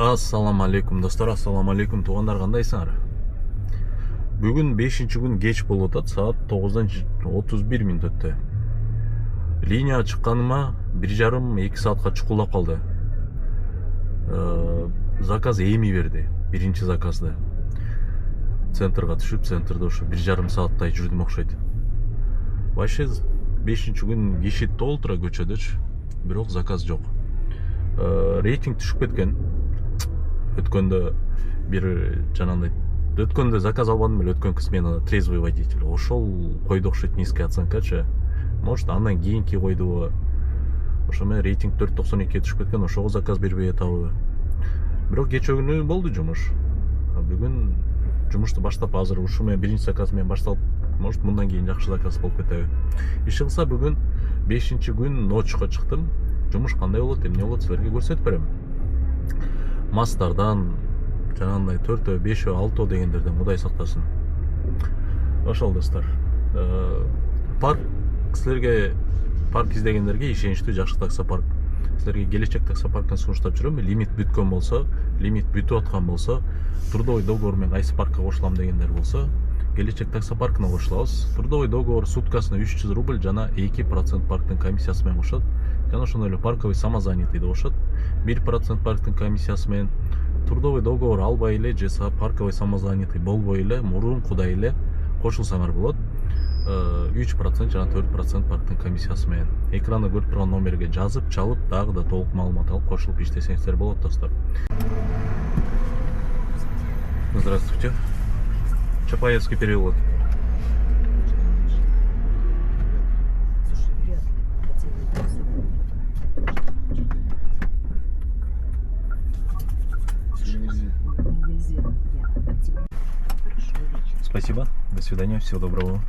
Ассаламу алейкум достор, ассаламу алейкум туғандар, кандайсыңар? Бүгін 5-ші күн кеч болуп атат, саат 9:31 өттү. Линияга чыкканыма 1,5-2 саатка чукулдап калды. Заказ эми берди, биринчи заказды. Центрга түшүп, центрде ушу 1,5 сааттай жүрдүм окшойт. Вообще 5-ші күн киши толтура көчөдөчү, бирок заказ жок. Рейтинг түшүп кеткен. Өткөндө бир жанагындай өткөндө заказ албадым эле, өткөнкү сменада трезвый водитель. Ошол койду окшойт низкий оценкачы. Может, андан кийинки койдубу. Ошо менен рейтинг 4,92 түшүп кеткен, ошого заказ бербей атабы. Бирок кечээ күнү болду жумуш. Бүгүн жумушту баштап, азыр ушу менен биринчи заказ менен башталып, может, мындан кийин жакшы заказ болуп кетеби. Иш кылса бүгүн 5-ші күн ночко чыктым. Жумуш кандай болот, эмне болот, силерге көрсөтүп берем. Мастардан, жанагындай 4, 5, 6 дегендерден Кудай сактасын. Ошол достор. Парк силерге, парк издегендерге ишеничтүү жакшы таксопарк. Силерге келечек таксопаркын сунуштап жүрөм. Лимит бүткөн болсо, лимит бүтүп аткан болсо, трудовой договор менен кайсы паркка кошулам дегендер болсо, келечек таксопаркына кошулабыз. Трудовой договор суткасына 300 рубль жана 2% парктын комиссиясы менен кошот. Жана ошондой эле парковый самозанятый деп кошот. 1% парктын комиссиясы менен. Трудовой договор албай эле же парковый самозанятый болбой эле мурункудай эле кошулсаңар болот. 3% жана 4% парктын комиссиясы менен. Экранда көрүп турган номерге жазып, чалып, дагы да толук маалымат алып кошулуп иштесеңиздер болот достор. Здравствуйте. Чапаевский переулок. Спасибо. До свидания. Всего доброго.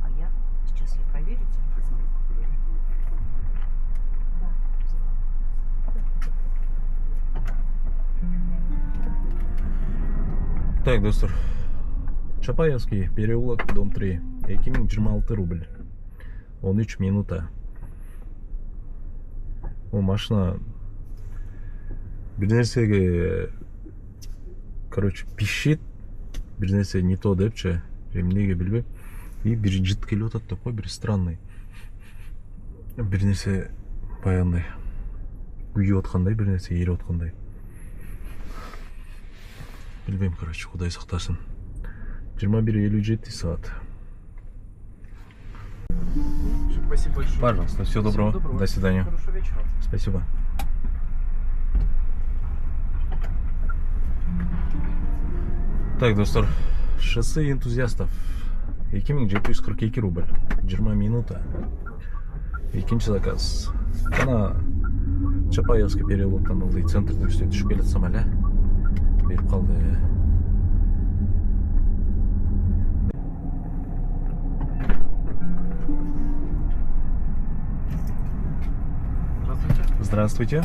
А я сейчас проверю. Так, достор. Чапаевский переулок, дом 3. 2026 рубль. 13 минута. О, машина бир нерсеге, короче, пишет. Бир нерсе не то депчи, эмнеге билбейм. И бир жыт келип атат деп кой, бир странный. Бир нерсе баягындай күйүп аткандай, бир нерсе эрип аткандай. Билбейм, короче, Кудай сактасын. 21:57 саат. Спасибо большое. Пожалуйста, всего доброго. До свидания. Хорошего вечера. Спасибо. Так, достор, шоссе энтузиастов 2742 рубль, 20 минута. Экинчи заказ. Жана Чапаевский переулоктон ылдый центрдин үстүнө түшүп келатсам эле берип калды. Здравствуйте. Здравствуйте.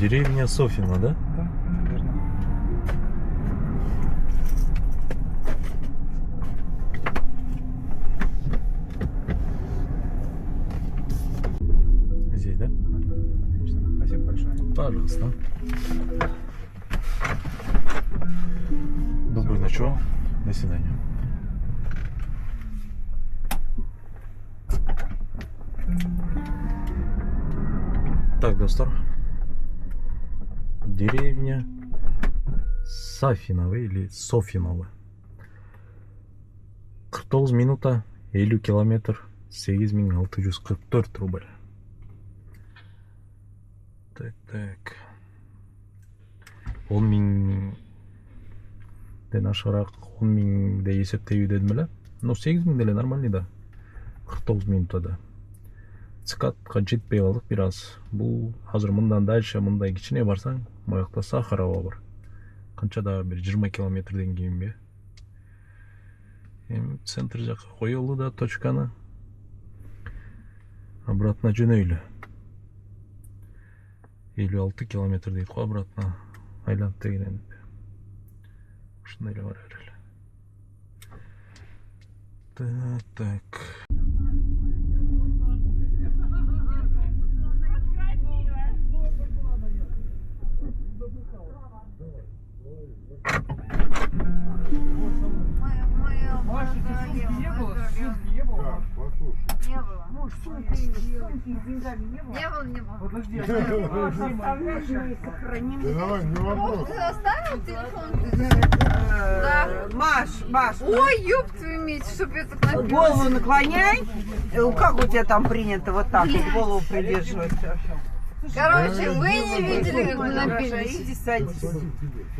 Деревня Софьино, да? Да, верно. Здесь, да? Отлично. Спасибо большое. Пожалуйста. Доброй ночи. До свидания. Так, достор. Деревня Сафиново или Софиново. 49 минута, 50 километр, 8644 рубль. Так. 10 миңден ашыраак 10 миңде эсептейби дедим эле. Но 8 миң деле нормальный да. 49 минутада. Цикатка жетпей калдык бир аз. Бул азыр мындан дальше, мындай кичине барсаң, моякта Сахарова бар. Канча да бир 20 километрден кийинби. Эми центр жака коелу да точканы. Обратно жөнөйлү. 56 километр дейт го обратно. Айланып дегенен. Ушундай эле бар эле. Так. Маша, ты сумки не было? Сумки не было? Так, послушай. Не было. Муж, сумки с деньгами не было? Не было, не было. Подожди, Оставляешь, мы сохраним. Да давай, не вопрос. Ты оставил телефон? Да. Маш, Ой, ёб твою медь, чтоб я так напилась. голову наклоняй. Как у тебя там принято вот так вот голову придерживать? Короче, вы не видели, как мы напились. Иди садись.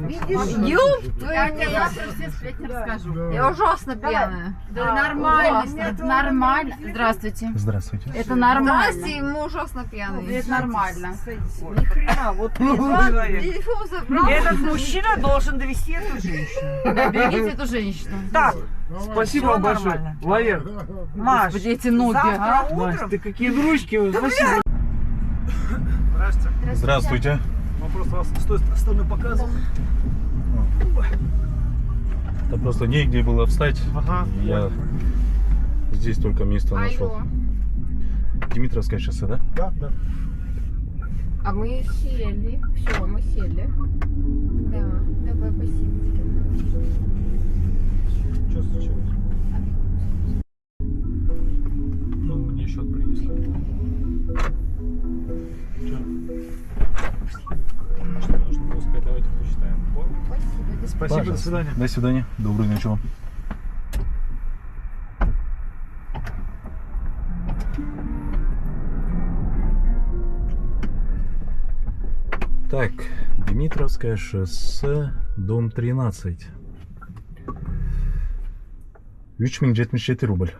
Ёб твою медь. Я все сплетни расскажу. Я ужасно пьяная. Да нормально, это нормально. Здравствуйте. Здравствуйте. Это нормально. Здрасте, мы ужасно пьяные. Это нормально. Ни хрена, вот человек. Телефон забрал. Этот мужчина должен довести эту женщину. Да, берегите эту женщину. Так, Спасибо всё большое. нормально. Валер, Маш, Господи, эти ноги, завтра а? Маш, утром ты какие дружки. Спасибо. Здравствуйте. Здравствуйте. Мы просто вас с той стороны показывали. Да просто негде было встать. Ага. Я здесь только место нашел. Алло. Димитровское шоссе, да? Да, да. А мы сели. Все, мы сели. Да, давай посидите. Что случилось? Ну, мне счет принесли. Что нужно было сказать? Давайте посчитаем. Спасибо, до Пожалуйста. свидания. До свидания. Доброй ночи вам. Так, Димитровское шоссе, дом 13. 3077 рубль.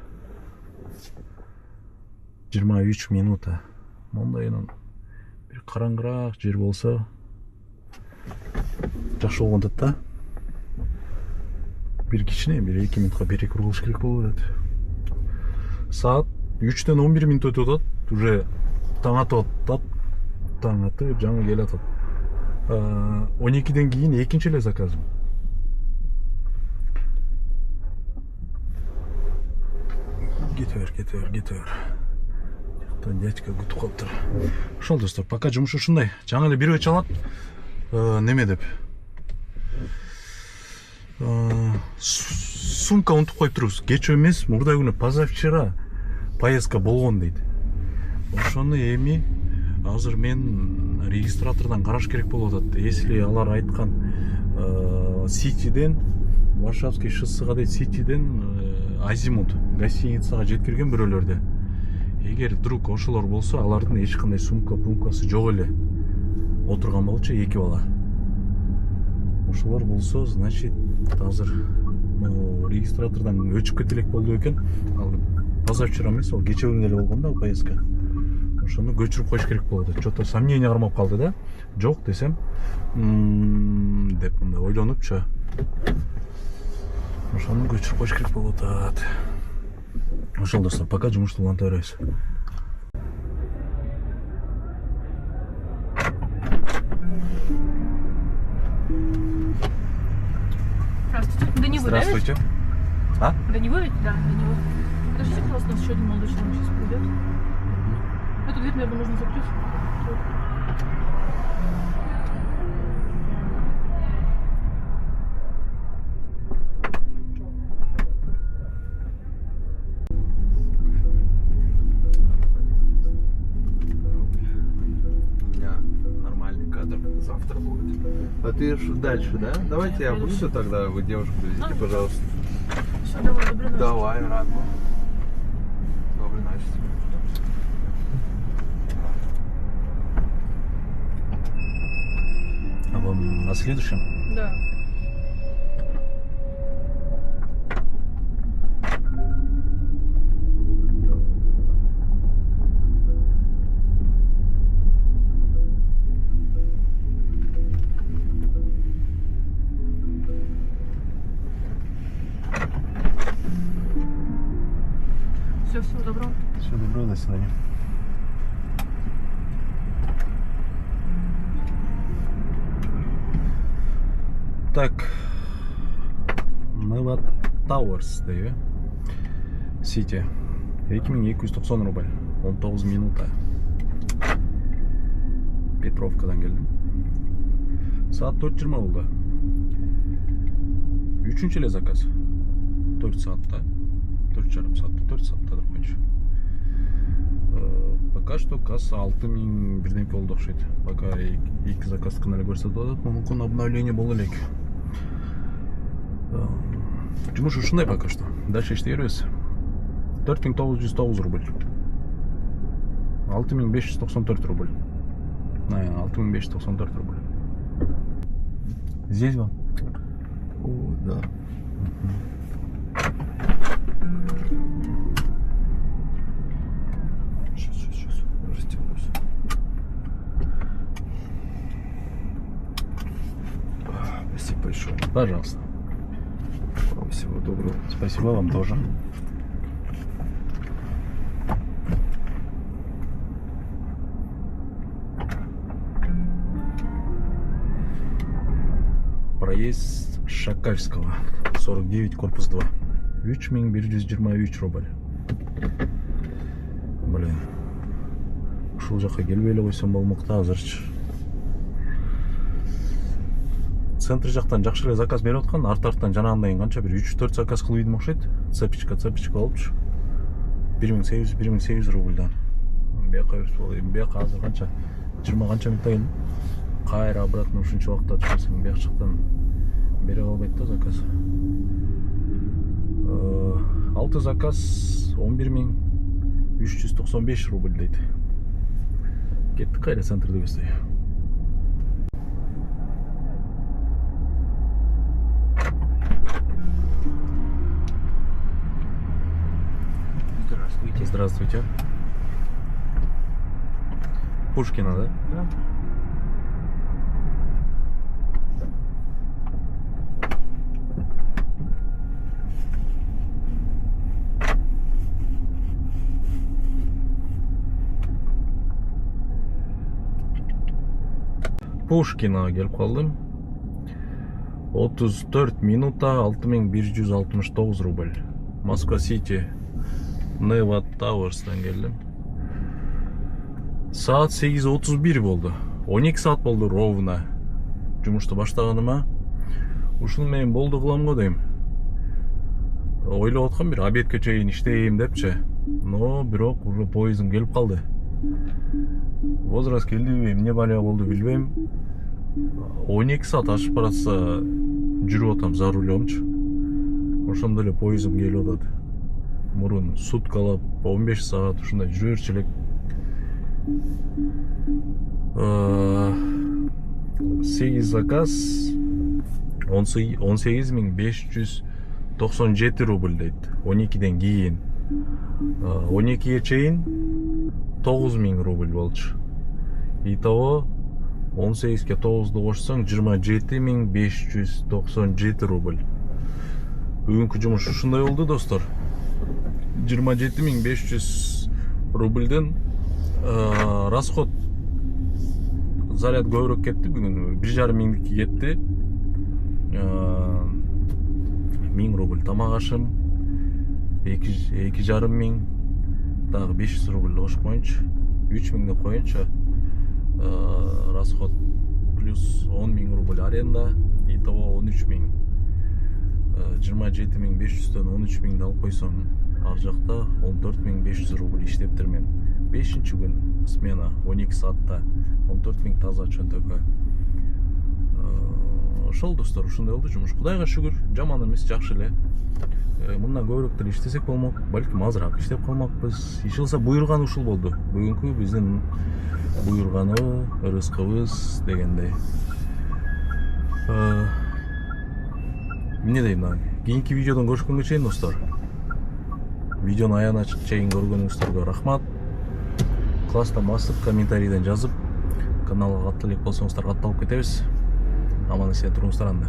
23 минута. Мондайынан bir қараңғырақ жер болса жақсы болғанда да. Bir кішкене, bir 2 минутқа берек ұрғылыш керек болып еді. Саат 3-тен 11 минут өтіп отады. Уже таң атып отады. Таң атып, жаңа келе атады. 12-ден кейін екінші эле заказым. Кете бер. Жақтан дядька күтіп қалыптыр. Ошол достор, пока жұмыш ушундай. Жаңа эле бирөө чалат. Неме деп. Сумка унутуп коюп турбуз. Кечээ эмес, мурда күнү позавчера поездка болгон дейт. Ошону эми азыр мен регистратордан караш керек болуп атат. Если алар айткан Ситиден Варшавский шоссега дейт, Ситиден Азимут гостиницага жеткирген бирөөлөрдө. Эгер вдруг ошолор болсо, алардын эч кандай сумкасы жок эле. Отурган болчу эки бала. Ошолор болсо, значит, азыр регистратордан өчүп кетелек болду экен. Ал позавчера эмес, ал кечээ күнү эле болгон да поездка. Ошону көчүрүп коюш керек болду. Что-то сомнение кармап калды да. Жок десем, деп мындай ойлонупчу. Ошону көчүрүп коюш керек болуп атат. Ошол достор, пока жумушту уланта беребиз. Здравствуйте. Да не вы, да? Здравствуйте. А? Да не вы ведь? Да, да не вы. Подождите, пожалуйста, у нас еще один молодой человек сейчас придет. Эту дверь, наверное, нужно закрыть. У меня нормальный кадр завтра будет. А ты ж дальше, да? Давайте я выйду тогда, вы девушку довезите, пожалуйста. Все, давай, доброй ночи. Давай, рад был. Доброй ночи. А вам на следующем? Да. Все, всего доброго. Всего доброго, до свидания. Так, Neva Towers deydi. City. 2290 рубль. 19 минута. Петровкадан келдим. Саат 4:20 болду. үчүнчү эле заказ 4 саатта 4,5 саатта 4 саатта деп коеюнчу. Пока что касса 6000 бирдемке болду окшойт. Пока 2 заказ гана эле көрсөтүп атат. Мүмкүн обновление боло элек. Жумуш ушундай пока что. Дальше иштей беребиз. 4909 рубль. 6594 рубль. 6594 рубль. Здесь вам? О, да. Сейчас. Растянусь. Спасибо большое. Пожалуйста. Вам всего доброго. Спасибо вам тоже. Проезд Шакальского, 49, корпус 2. 3123 рубль. Блин. Ушул жакка келбей эле койсом болмокта азырчы. Центр жактан жакшы эле заказ берип аткан, арт-арттан жанагындай канча бир 3-4 заказ кылып ийдим окшойт. Цепочка болупчу. 1800 рубльдан. Бияка берип бияка азыр канча 20 канча минутта келдим. Кайра обратно ушунча убакытта түшөсүң, бияк жактан бере албайт да заказ. 6 заказ 11395 рубль дейт. Кеттик кайра центрде көздөй. Здравствуйте. Здравствуйте. Пушкина, да? Да. Пушкина келип калдым. 34 минута 6169 рубль. Москва Сити Нева Тауэрстан келдим. Саат 8:31 болду. 12 саат болду ровно. Жумушту баштаганыма. Ушуну мен болду кылам го дейм. Ойлоп аткам бир обедке чейин иштейм депчи. Но бирок уже поездым келип калды. Возраст келдиби, эмне балия болду билбейм. 12 саат ашып баратса жүрүп атам за рулёмчу. Ошондо эле поездым келип атат. Мурун суткалап 15 саат ушундай жүрө берчү элек. 8 заказ 18597 рубль дейт. 12ден кийин 12ге чейин 9000 рубль болчу. Итого 18ге 9ду кошсоң 27597 рубль. Бүгүнкү жумуш ушундай болду достор. 27500 рубльден расход заряд көбүрөөк кетти бүгүн. 1,5 миңдики кетти. 1000 рубль тамак ашым, 2,5 миң, дагы 500 рубль кошуп коеюнчу. 3000 деп коеюнчу. Расход плюс 10.000 рубль аренда, итого 13.000. 27500дөн 13.000 алып койсоң, ар жакта 14500 рубль иштептирмен. 5-чи күн смена 12 саатта 14000 таза чөнтөккө. Ошол достор, ушундай болду жумуш. Кудайга шүгүр, жаман эмес, жакшы эле. Мындан көбүрөөк деле иштесек болмок, балким азыраак иштеп калмакпыз. Ишилса буйруган ушул болду. Бүгүнкү биздин буйруганы ырыскыбыз дегендей. Эмне дейм, кийинки видеодон көрүшкөнгө чейин достор. Видеону аягына чейин көргөнүңүздөргө рахмат. Класстан басып, комментарийден жазып, каналга каттуу элек болсоңуздар катталып кетебиз. Аман эсен туруңуздар анда.